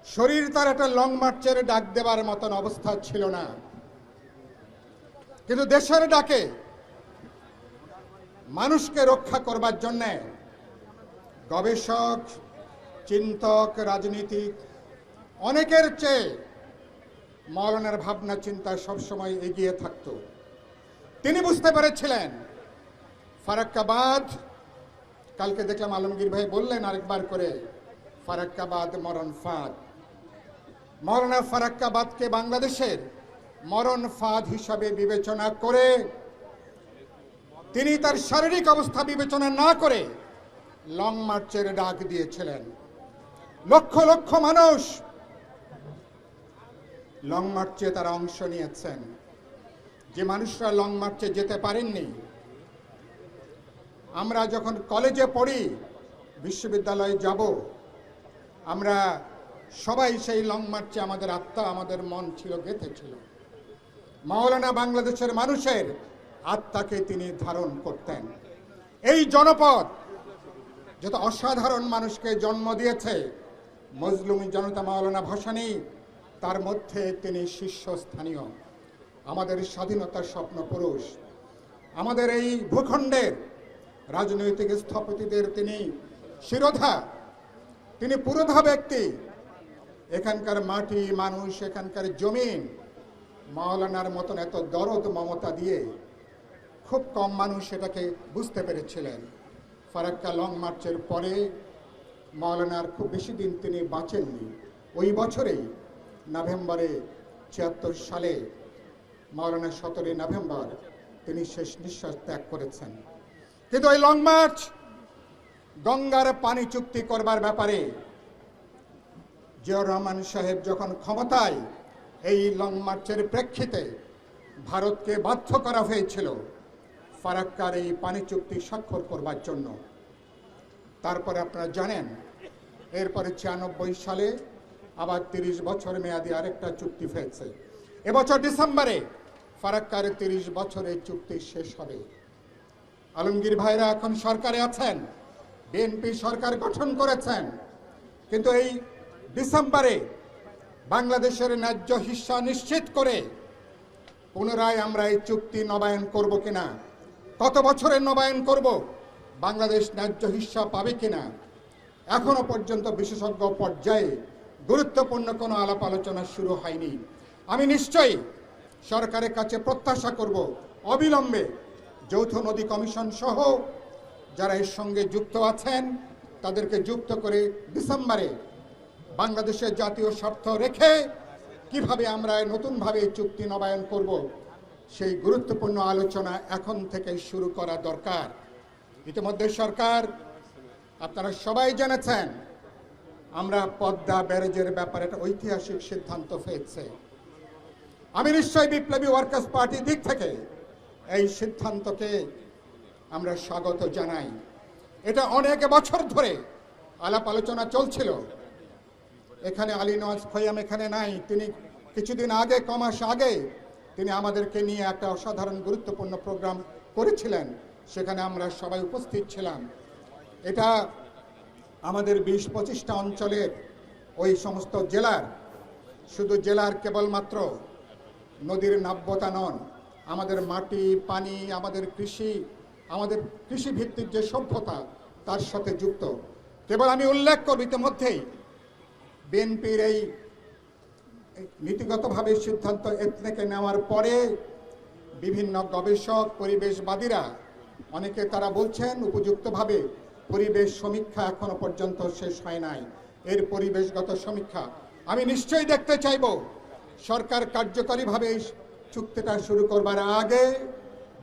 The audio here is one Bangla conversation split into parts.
শরীর তার একটা লং মার্চের ডাক দেবার মতন অবস্থা ছিল না, কিন্তু দেশের ডাকে মানুষকে রক্ষা করবার জন্যে গবেষক, চিন্তক, রাজনীতিক অনেকের চেয়ে মৌলানার ভাবনা চিন্তা সবসময় এগিয়ে থাকত। তিনি বুঝতে পেরেছিলেন ফারাক্কাবাদ, কালকে দেখলাম আলমগীর ভাই বললেন আরেকবার করে, ফারাক্কাবাদ মরণ ফাঁদ। মৌলানা ফারাক্কাবাদকে বাংলাদেশের মরণ ফাঁদ হিসাবে বিবেচনা করে তিনি তার শারীরিক অবস্থা বিবেচনা না করে লং মার্চের ডাক দিয়েছিলেন। লক্ষ লক্ষ মানুষ লং মার্চে তারা অংশ নিয়েছেন। যে মানুষরা লং মার্চে যেতে পারেননি, আমরা যখন কলেজে পড়ি, বিশ্ববিদ্যালয়ে যাব, আমরা সবাই সেই লং মার্চে আমাদের আত্মা, আমাদের মন ছিল, গেঁথে ছিল। মাওলানা বাংলাদেশের মানুষের আত্মাকে তিনি ধারণ করতেন। এই জনপদ যত অসাধারণ মানুষকে জন্ম দিয়েছে, মজলুমি জনতা মাওলানা ভাসানী তার মধ্যে তিনি শীর্ষস্থানীয়। আমাদের স্বাধীনতার স্বপ্ন পুরুষ, আমাদের এই ভূখণ্ডের রাজনৈতিক স্থপতিদের তিনি শিরোধা, তিনি পুরোধা ব্যক্তি। এখানকার মাটি, মানুষ, এখানকার জমিন মাওলানার মতন এত দরদ মমতা দিয়ে খুব কম মানুষ এটাকে বুঝতে পেরেছিলেন। ফারাক্কা লং মার্চের পরে মাওলানার খুব বেশি দিন তিনি বাঁচেননি। ওই বছরেই নভেম্বরে ৭৬ সালে মাওলানা ১৭ নভেম্বর তিনি শেষ নিঃশ্বাস ত্যাগ করেছেন। কিন্তু ওই লং মার্চ, গঙ্গার পানি চুক্তি করবার ব্যাপারে জিয়াউর রহমান সাহেব যখন ক্ষমতায়, এই লং মার্চের প্রেক্ষিতে ভারতকে বাধ্য করা হয়েছিল ফারাক্কার এই পানি চুক্তি স্বাক্ষর করবার জন্য। তারপরে আপনারা জানেন এরপরে ৯৬ সালে আবার ৩০ বছর মেয়াদি আরেকটা চুক্তি হয়েছে। এবছর ডিসেম্বরে ফারাক্কার ৩০ বছরের চুক্তি শেষ হবে। আলমগীর ভাইরা এখন সরকারে আছেন, বিএনপি সরকার গঠন করেছেন, কিন্তু এই ডিসেম্বরে বাংলাদেশের ন্যায্য হিস্সা নিশ্চিত করে পুনরায় আমরা এই চুক্তি নবায়ন করব কিনা, কত বছরের নবায়ন করব, বাংলাদেশ ন্যায্য হিস্সা পাবে কিনা, এখনো পর্যন্ত বিশেষজ্ঞ পর্যায়ে গুরুত্বপূর্ণ কোনো আলাপ আলোচনা শুরু হয়নি। আমি নিশ্চয়ই সরকারের কাছে প্রত্যাশা করব অবিলম্বে যৌথ নদী কমিশন সহ যারা এর সঙ্গে যুক্ত আছেন তাদেরকে যুক্ত করে ডিসেম্বরে বাংলাদেশের জাতীয় স্বার্থ রেখে কিভাবে আমরা নতুনভাবে চুক্তি নবায়ন করব, সেই গুরুত্বপূর্ণ আলোচনা এখন থেকে শুরু করা দরকার। ইতিমধ্যে সরকার, আপনারা সবাই জেনেছেন, আমরা পদ্মা ব্যারেজের ব্যাপারে একটা ঐতিহাসিক সিদ্ধান্ত হয়েছে। আমি নিশ্চয়ই বিপ্লবী ওয়ার্কার্স পার্টির দিক থেকে এই সিদ্ধান্তকে আমরা স্বাগত জানাই। এটা অনেক বছর ধরে আলাপ আলোচনা চলছিল। এখানে আলী নওয়াজ খৈয়াম এখানে নাই, তিনি কিছুদিন আগে, কমাস আগে তিনি আমাদেরকে নিয়ে একটা অসাধারণ গুরুত্বপূর্ণ প্রোগ্রাম করেছিলেন, সেখানে আমরা সবাই উপস্থিত ছিলাম। এটা আমাদের ২০-২৫টা অঞ্চলের ওই সমস্ত জেলার, শুধু জেলার কেবলমাত্র নদীর নাব্যতা নন, আমাদের মাটি, পানি, আমাদের কৃষি ভিত্তিক যে সভ্যতা তার সাথে যুক্ত। কেবল আমি উল্লেখ করব, ইতিমধ্যেই বিএনপির এই নীতিগতভাবে সিদ্ধান্ত এথনেকে নেওয়ার পরে বিভিন্ন গবেষক, পরিবেশবাদীরা অনেকে তারা বলছেন উপযুক্তভাবে পরিবেশ সমীক্ষা এখনো পর্যন্ত শেষ হয় নাই। এর পরিবেশগত সমীক্ষা আমি নিশ্চয়ই দেখতে চাইব। সরকার কার্যকরীভাবে এই চুক্তিটা শুরু করবার আগে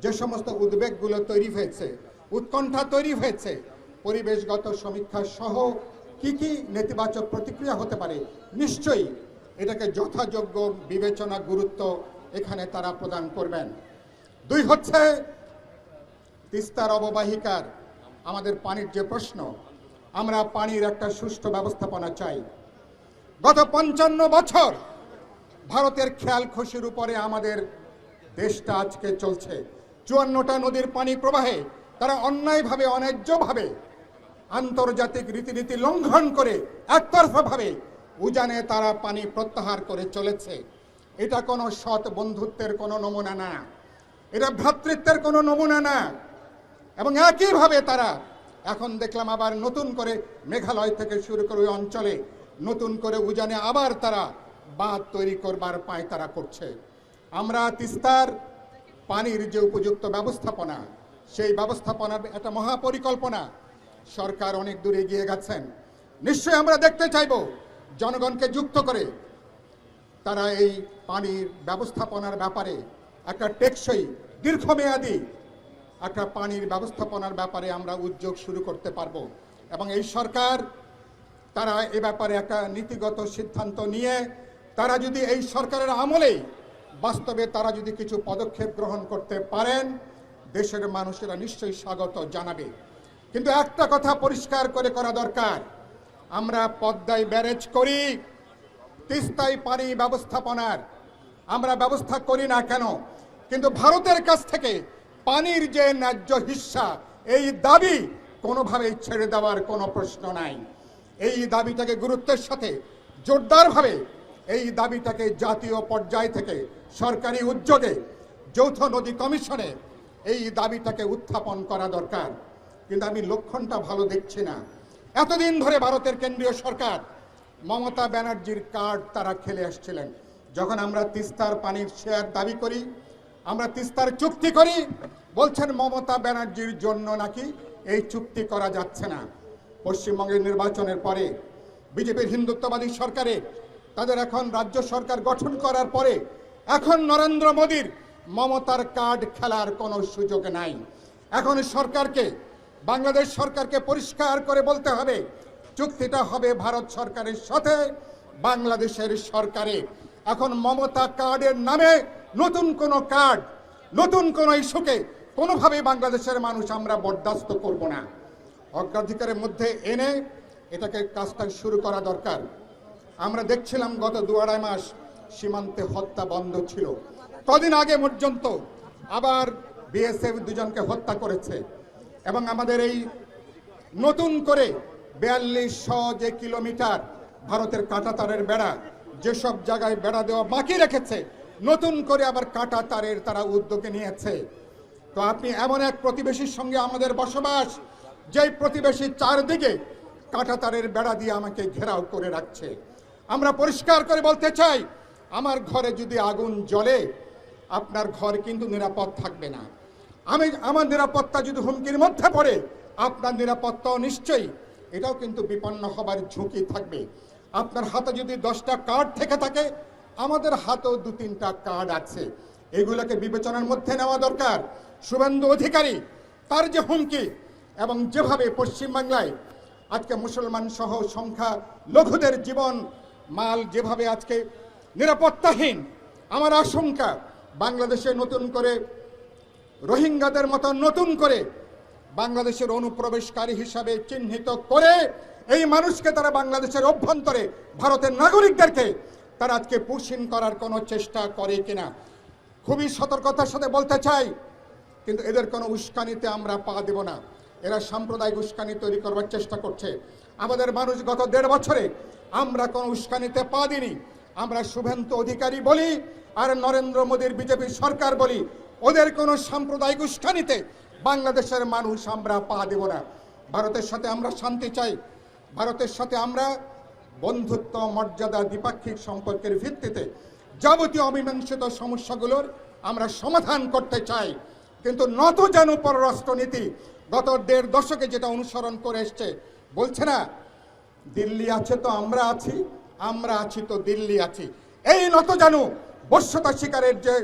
যে সমস্ত উদ্বেগগুলো তৈরি হয়েছে, উৎকণ্ঠা তৈরি হয়েছে, পরিবেশগত সমীক্ষা সহ কি কি নেতিবাচক প্রতিক্রিয়া হতে পারে, নিশ্চয়ই এটাকে যথাযোগ্য বিবেচনা, গুরুত্ব এখানে তারা প্রদান করবেন। দুই হচ্ছে তিস্তার অববাহিকার আমাদের পানির যে প্রশ্ন, আমরা পানির একটা সুষ্ঠু ব্যবস্থাপনা চাই। গত ৫৫ বছর ভারতের খেয়াল খুশির উপরে আমাদের দেশটা আজকে চলছে। ৫৪টা নদীর পানি প্রবাহে তারা অন্যায়ভাবে, অন্যায্যভাবে, আন্তর্জাতিক রীতিনীতি লঙ্ঘন করে একতরফাভাবে উজানে তারা পানি প্রত্যাহার করে চলেছে। এটা কোনো সৎ বন্ধুত্বের কোনো নমুনা না, এটা ভ্রাতৃত্বের কোনো নমুনা না। এবং একইভাবে তারা এখন দেখলাম আবার নতুন করে মেঘালয় থেকে শুরু করে ওই অঞ্চলে নতুন করে উজানে আবার তারা বাঁধ তৈরি করবার পায়তারা করছে। আমরা তিস্তার পানির যে উপযুক্ত ব্যবস্থাপনা, সেই ব্যবস্থাপনার একটা মহাপরিকল্পনা সরকার অনেক দূরে এগিয়ে গেছেন। নিশ্চয়ই আমরা দেখতে চাইব জনগণকে যুক্ত করে তারা এই পানির ব্যবস্থাপনার ব্যাপারে একটা টেকসই দীর্ঘমেয়াদী একটা পানির ব্যবস্থাপনার ব্যাপারে আমরা উদ্যোগ শুরু করতে পারবো। এবং এই সরকার তারা এ ব্যাপারে একটা নীতিগত সিদ্ধান্ত নিয়ে তারা যদি এই সরকারের আমলেই বাস্তবে তারা যদি কিছু পদক্ষেপ গ্রহণ করতে পারেন, দেশের মানুষেরা নিশ্চয়ই স্বাগত জানাবে। কিন্তু একটা কথা পরিষ্কার করে করা দরকার, আমরা পদ্মায় ব্যারেজ করি, তিস্তায় পানি ব্যবস্থাপনার আমরা ব্যবস্থা করি না কেন, কিন্তু ভারতের কাছ থেকে পানির যে ন্যায্য হিস্সা, এই দাবি কোনোভাবেই ছেড়ে দেওয়ার কোনো প্রশ্ন নাই। এই দাবিটাকে গুরুত্বের সাথে জোরদারভাবে এই দাবিটাকে জাতীয় পর্যায় থেকে সরকারি উদ্যোগে যৌথ নদী কমিশনে এই দাবিটাকে উত্থাপন করা দরকার। কিন্তু আমি লক্ষণটা ভালো দেখছি না। এতদিন ধরে ভারতের কেন্দ্রীয় সরকার মমতা ব্যানার্জির কার্ড তারা খেলে আসছিলেন। যখন আমরা তিস্তার পানির শেয়ার দাবি করি, আমরা তিস্তার চুক্তি করি, বলছেন মমতা ব্যানার্জির জন্য নাকি এই চুক্তি করা যাচ্ছে না। পশ্চিমবঙ্গের নির্বাচনের পরে বিজেপির হিন্দুত্ববাদী সরকারে তাদের এখন রাজ্য সরকার গঠন করার পরে এখন নরেন্দ্র মোদীর মমতার কার্ড খেলার কোনো সুযোগ নাই। এখন সরকারকে, বাংলাদেশ সরকারকে পরিষ্কার করে বলতে হবে চুক্তিটা হবে ভারত সরকারের সাথে, বাংলাদেশের সরকারে। এখন মমতা কার্ডের নামে নতুন কোনো কার্ড, নতুন কোনো ইস্যুকে কোনোভাবেই বাংলাদেশের মানুষ আমরা বরদাস্ত করব না। অগ্রাধিকারের মধ্যে এনে এটাকে কাজটা শুরু করা দরকার। আমরা দেখছিলাম গত 2-2.5 মাস সীমান্তে হত্যা বন্ধ ছিল। কদিন আগে পর্যন্ত আবার বিএসএফ 2 জনকে হত্যা করেছে। এবং আমাদের এই নতুন করে 4200 যে কিলোমিটার ভারতের কাঁটাতারের বেড়া, যেসব জায়গায় বেড়া দেওয়া বাকি রেখেছে, নতুন করে আবার কাঁটাতারের তারা উদ্যোগে নিয়েছে। তো আপনি এমন এক প্রতিবেশীর সঙ্গে আমাদের বসবাস, যেই প্রতিবেশী চারদিকে কাঁটাতারের বেড়া দিয়ে আমাকে ঘেরাও করে রাখছে। আমরা পরিষ্কার করে বলতে চাই, আমার ঘরে যদি আগুন জ্বলে আপনার ঘর কিন্তু নিরাপদ থাকবে না। আমার নিরাপত্তা যদি হুমকির মধ্যে পড়ে আপনার নিরাপত্তাও নিশ্চয়ই এটাও কিন্তু বিপন্ন হবার ঝুঁকি থাকবে। আপনার হাতে যদি 10টা কার্ড থেকে থাকে, আমাদের হাতেও 2-3টা কার্ড আছে, এগুলোকে বিবেচনার মধ্যে নেওয়া দরকার। শুভেন্দু অধিকারী তার যে হুমকি এবং যেভাবে পশ্চিমবাংলায় আজকে মুসলমান সহ সংখ্যা লঘুদের জীবন মাল যেভাবে আজকে নিরাপত্তাহীন, আমার আশঙ্কা বাংলাদেশে নতুন করে রোহিঙ্গাদের মতো নতুন করে বাংলাদেশের অনুপ্রবেশকারী হিসাবে চিহ্নিত করে এই মানুষকে তারা বাংলাদেশের অভ্যন্তরে ভারতের নাগরিকদেরকে তারা আজকে পুশিং করার কোনো চেষ্টা করে কিনা খুবই সতর্কতার সাথে বলতে চাই। কিন্তু এদের কোনো উস্কানিতে আমরা পা দেব না। এরা সাম্প্রদায়িক উস্কানি তৈরি করবার চেষ্টা করছে। আমাদের মানুষ গত 1.5 বছরে আমরা কোনো উস্কানিতে পা দিইনি। আমরা শুভেন্দু অধিকারী বলি আর নরেন্দ্র মোদীর বিজেপি সরকার বলি, ওদের কোনো সাম্প্রদায়িক উস্কানিতে বাংলাদেশের মানুষ আমরা পা দেব না। ভারতের সাথে আমরা শান্তি চাই, ভারতের সাথে আমরা বন্ধুত্ব, মর্যাদা, দ্বিপাক্ষিক সম্পর্কের ভিত্তিতে যাবতীয় অমীমাংসিত সমস্যাগুলোর আমরা সমাধান করতে চাই। কিন্তু নত যেন পররাষ্ট্রনীতি গত 1.5 দশকে যেটা অনুসরণ করে এসছে, বলছে না দিল্লি আছে তো আমরা আছি, আমরা আছি তো দিল্লি আছি। এই নত জানু বশ্যতা শিকারের যে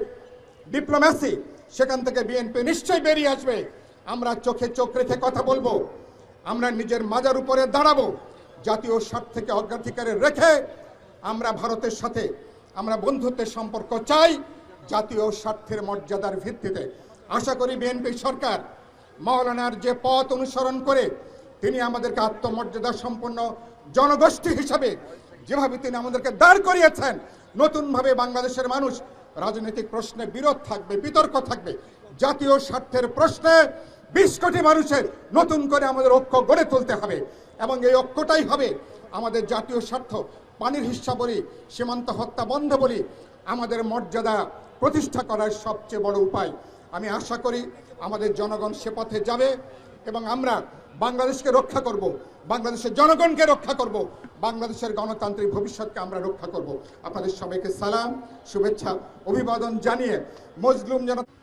ডিপ্লোম্যাসি, সেখান থেকে বিএনপি নিশ্চয়ই বেরিয়ে আসবে। আমরা চোখে চোখ রেখে কথা বলবো, আমরা নিজের মাজার উপরে দাঁড়াবো, জাতীয় স্বার্থকে অগ্রাধিকারে রেখে আমরা ভারতের সাথে আমরা বন্ধুত্বের সম্পর্ক চাই জাতীয় স্বার্থের মর্যাদার ভিত্তিতে। আশা করি বিএনপি সরকার মাওলানার যে পথ অনুসরণ করে তিনি আমাদেরকে আত্মমর্যাদা সম্পন্ন জনগোষ্ঠী হিসাবে যেভাবে তিনি আমাদেরকে দাঁড় করিয়েছেন, নতুনভাবে বাংলাদেশের মানুষ রাজনৈতিক প্রশ্নে বিরোধ থাকবে, বিতর্ক থাকবে, জাতীয় স্বার্থের প্রশ্নে 20 কোটি মানুষের নতুন করে আমাদের ঐক্য গড়ে তুলতে হবে। এবং এই ঐক্যটাই হবে আমাদের জাতীয় স্বার্থ পানির হিস্সা বলি, সীমান্ত হত্যা বন্ধ বলি, আমাদের মর্যাদা প্রতিষ্ঠা করার সবচেয়ে বড় উপায়। আমি আশা করি আমাদের জনগণ সে পথে যাবে এবং আমরা বাংলাদেশকে রক্ষা করব, বাংলাদেশের জনগণকে রক্ষা করব, বাংলাদেশের গণতান্ত্রিক ভবিষ্যৎকে আমরা রক্ষা করব। আপনাদের সবাইকে সালাম, শুভেচ্ছা, অভিবাদন জানিয়ে মজলুম জনতা